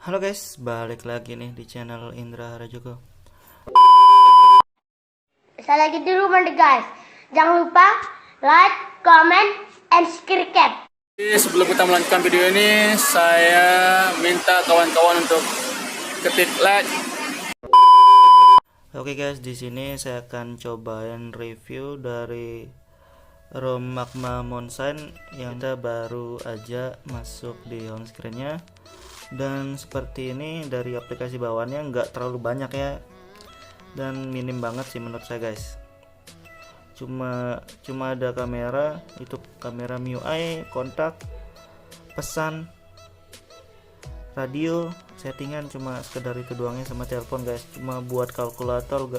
Halo guys, balik lagi nih di channel Indra Harajuku. Saya lagi di rumah nih guys. Jangan lupa like, comment, and subscribe. Sebelum kita melanjutkan video ini, saya minta kawan-kawan untuk ketik like. Oke guys, di sini saya akan cobain review dari ROM Magma Monshine yang kita baru aja masuk di home screen-nya. Dan seperti ini dari aplikasi bawaannya nggak terlalu banyak ya, dan minim banget sih menurut saya guys. Cuma ada kamera, itu kamera MIUI, kontak, pesan, radio, settingan, cuma sekedar itu doangnya, sama telepon guys. Cuma buat kalkulator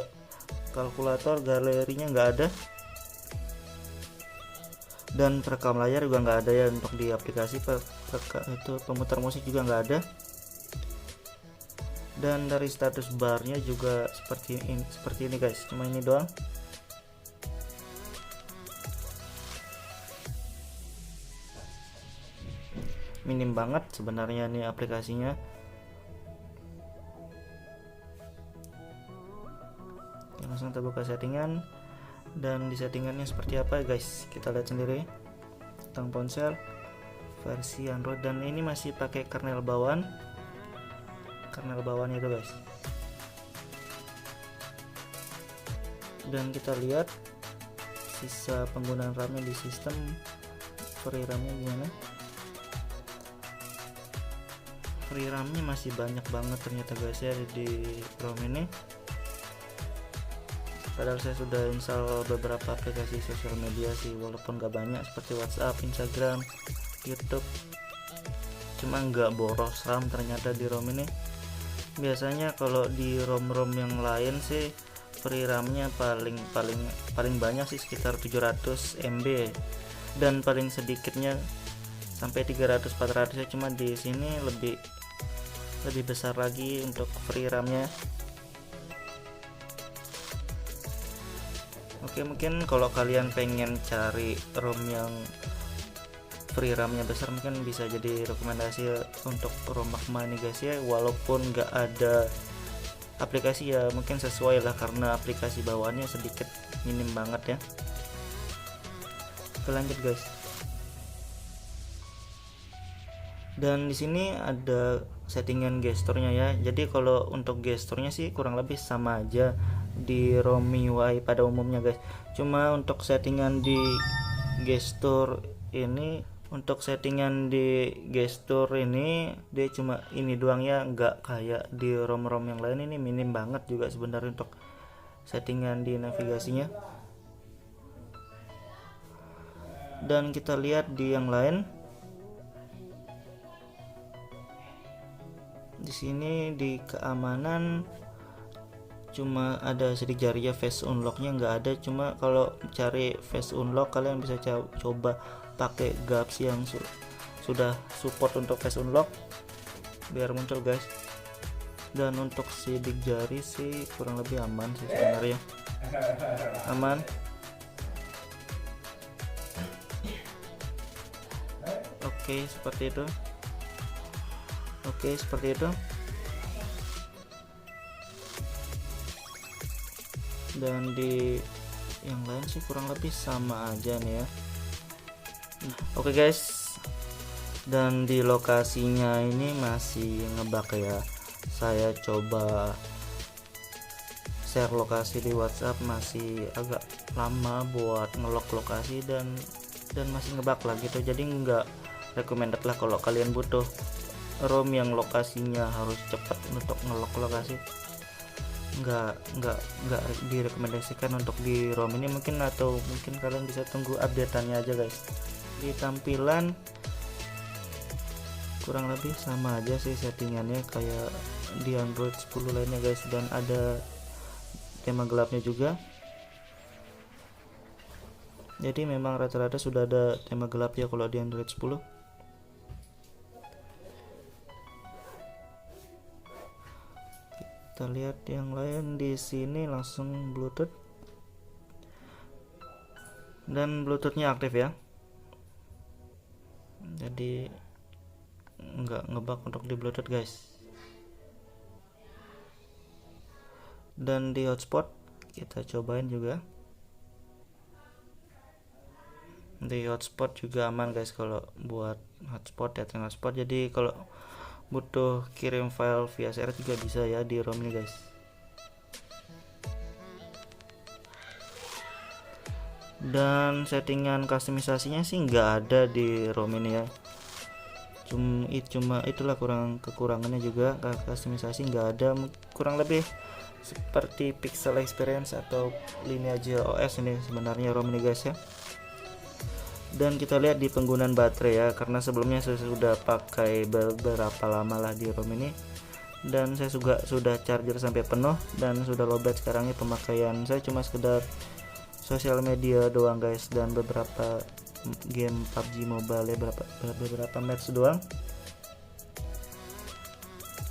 galerinya nggak ada, dan perekam layar juga nggak ada ya untuk di aplikasi. Itu pemutar musik juga nggak ada, dan dari status barnya juga seperti ini guys, cuma ini doang. Minim banget sebenarnya nih aplikasinya. Langsung kita buka settingan, dan di settingannya seperti apa guys, kita lihat sendiri. Tentang ponsel versi Android, dan ini masih pakai kernel bawaan itu guys. Dan kita lihat sisa penggunaan RAM-nya di sistem, free RAM-nya gimana. Free RAM-nya masih banyak banget ternyata guys ya di ROM ini. Padahal saya sudah install beberapa aplikasi sosial media sih, walaupun gak banyak, seperti WhatsApp, Instagram, YouTube. Cuma nggak boros RAM ternyata di ROM ini. Biasanya kalau di ROM-ROM yang lain sih free RAM-nya paling banyak sih sekitar 700 MB, dan paling sedikitnya sampai 300-400 ya. Cuma di sini lebih besar lagi untuk free RAM-nya. Oke, mungkin kalau kalian pengen cari ROM yang free RAM-nya besar, mungkin bisa jadi rekomendasi untuk ROM Magma ini guys ya. Walaupun nggak ada aplikasi ya, mungkin sesuai lah, karena aplikasi bawaannya sedikit minim banget ya. Oke, lanjut guys. Dan di sini ada settingan gesturnya ya. Jadi kalau untuk gesturnya sih kurang lebih sama aja di ROM MIUI pada umumnya guys. Cuma untuk settingan di gestur ini, dia cuma ini doang ya, nggak kayak di ROM-ROM yang lain. Ini minim banget juga sebenarnya untuk settingan di navigasinya. Dan kita lihat di yang lain. Di sini di keamanan cuma ada sidik jari ya, face unlocknya nggak ada. Cuma kalau cari face unlock kalian bisa coba pakai gaps yang sudah support untuk face unlock biar muncul guys. Dan untuk sidik jari sih kurang lebih aman sih sebenarnya, aman. Oke, seperti itu. Dan di yang lain sih kurang lebih sama aja nih ya. Oke guys, dan di lokasinya ini masih ngebug ya. Saya coba share lokasi di WhatsApp, masih agak lama buat ngelok lokasi, dan masih ngebug lah gitu. Jadi nggak recommended lah kalau kalian butuh ROM yang lokasinya harus cepat untuk ngelok lokasi. Nggak direkomendasikan untuk di ROM ini mungkin, atau mungkin kalian bisa tunggu updateannya aja guys. Di tampilan kurang lebih sama aja sih settingannya kayak di Android 10 lainnya guys, dan ada tema gelapnya juga. Jadi memang rata-rata sudah ada tema gelap ya kalau di Android 10. Kita lihat yang lain. Di sini langsung Bluetooth, dan Bluetoothnya aktif ya, jadi nggak ngebug untuk di Bluetooth guys. Dan di hotspot kita cobain juga. Di hotspot juga aman guys kalau buat hotspot, ya hotspot. Jadi kalau butuh kirim file via share juga bisa ya di ROM ini guys. Dan settingan customisasinya sih nggak ada di ROM ini ya. Cuma itulah kekurangannya juga, customisasi nggak ada, kurang lebih seperti Pixel Experience atau Lineage OS ini sebenarnya ROM ini guys ya. Dan kita lihat di penggunaan baterai ya, karena sebelumnya saya sudah pakai beberapa lama lah di ROM ini, dan saya juga sudah charger sampai penuh dan sudah lowbat. Sekarang ini pemakaian saya cuma sekedar sosial media doang guys, dan beberapa game PUBG Mobile ya, beberapa match doang.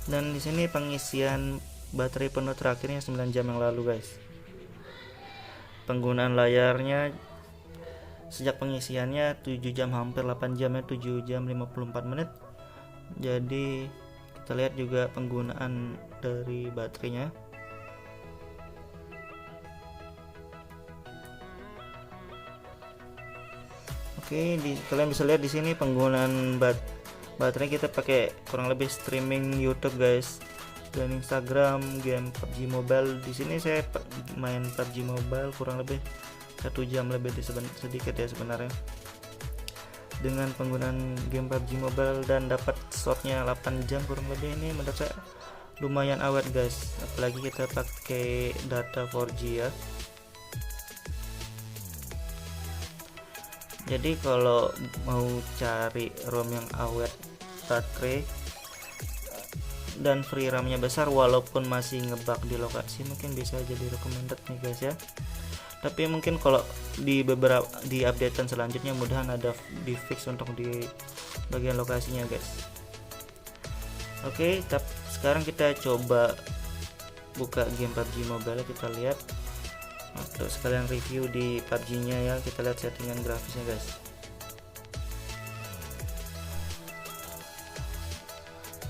Dan di sini pengisian baterai penuh terakhirnya 9 jam yang lalu guys. Penggunaan layarnya sejak pengisiannya 7 jam, hampir 8 jam ya, 7 jam 54 menit. Jadi kita lihat juga penggunaan dari baterainya. Oke, kalian bisa lihat di sini penggunaan baterai kita pakai kurang lebih streaming YouTube guys, dan Instagram, game PUBG Mobile. Di sini saya main PUBG Mobile kurang lebih 1 jam lebih sedikit ya sebenarnya, dengan penggunaan game PUBG Mobile, dan dapat slotnya 8 jam kurang lebih. Ini menurut saya lumayan awet guys, apalagi kita pakai data 4G ya. Jadi kalau mau cari ROM yang awet baterai dan free RAM-nya besar walaupun masih ngebug di lokasi, mungkin bisa jadi recommended nih guys ya. Tapi mungkin kalau di updatean selanjutnya mudahan ada di fix untuk di bagian lokasinya guys. Oke, sekarang kita coba buka game PUBG Mobile, kita lihat untuk sekalian review di PUBG nya ya. Kita lihat settingan grafisnya guys.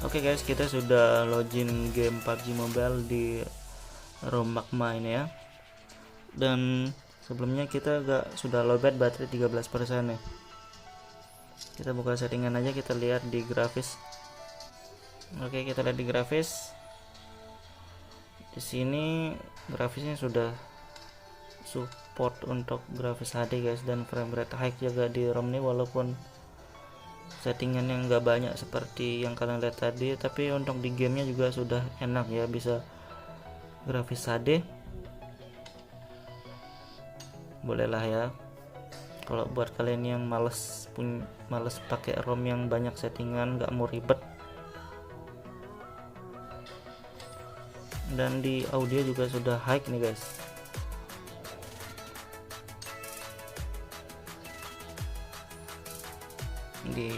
Oke guys, kita sudah login game PUBG Mobile di ROM Magma ini ya. Dan sebelumnya kita sudah lowbat baterai 13% ya. Kita buka settingan aja, kita lihat di grafis. Oke, kita lihat di grafis. Di sini grafisnya sudah support untuk grafis HD guys, dan frame rate high juga di ROM ini, walaupun settingan yang nggak banyak seperti yang kalian lihat tadi, tapi untuk di gamenya juga sudah enak ya, bisa grafis HD. Bolehlah ya kalau buat kalian yang males pakai ROM yang banyak settingan, nggak mau ribet. Dan di audio juga sudah high nih guys. Di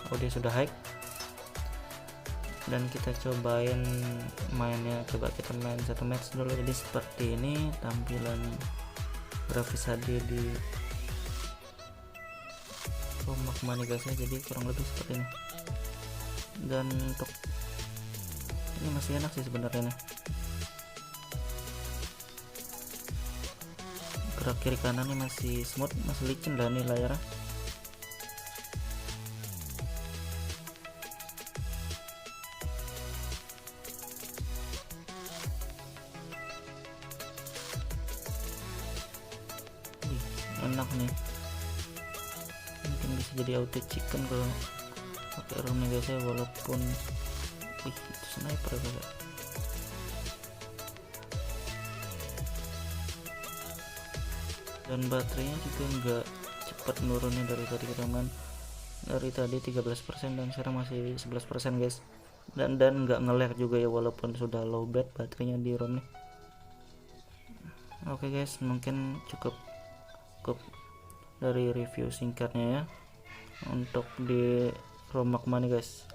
audio sudah high, dan kita cobain mainnya. Coba kita main satu match dulu. Jadi seperti ini tampilan grafis HD di ROM Magma nih guys ya. Jadi kurang lebih seperti ini, dan untuk ini masih enak sih sebenarnya nih. Gerak kiri kanannya masih smooth, masih licin lah nih layarnya. Enak nih, mungkin bisa jadi auto chicken kalau pakai ROM nya guys ya, walaupun itu sniper ya. Dan baterainya juga nggak cepat menurunnya dari tadi kita main, dari tadi 13% dan sekarang masih 11% guys, dan nggak nge-lag juga ya walaupun sudah lowbat baterainya di ROM nih. Oke guys, mungkin cukup dari review singkatnya ya untuk di ROM Magma nih guys.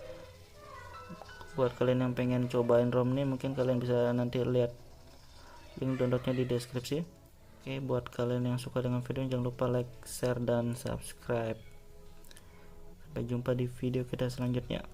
Buat kalian yang pengen cobain ROM nih, mungkin kalian bisa nanti lihat link downloadnya di deskripsi. Oke, buat kalian yang suka dengan video, jangan lupa like, share, dan subscribe. Sampai jumpa di video kita selanjutnya.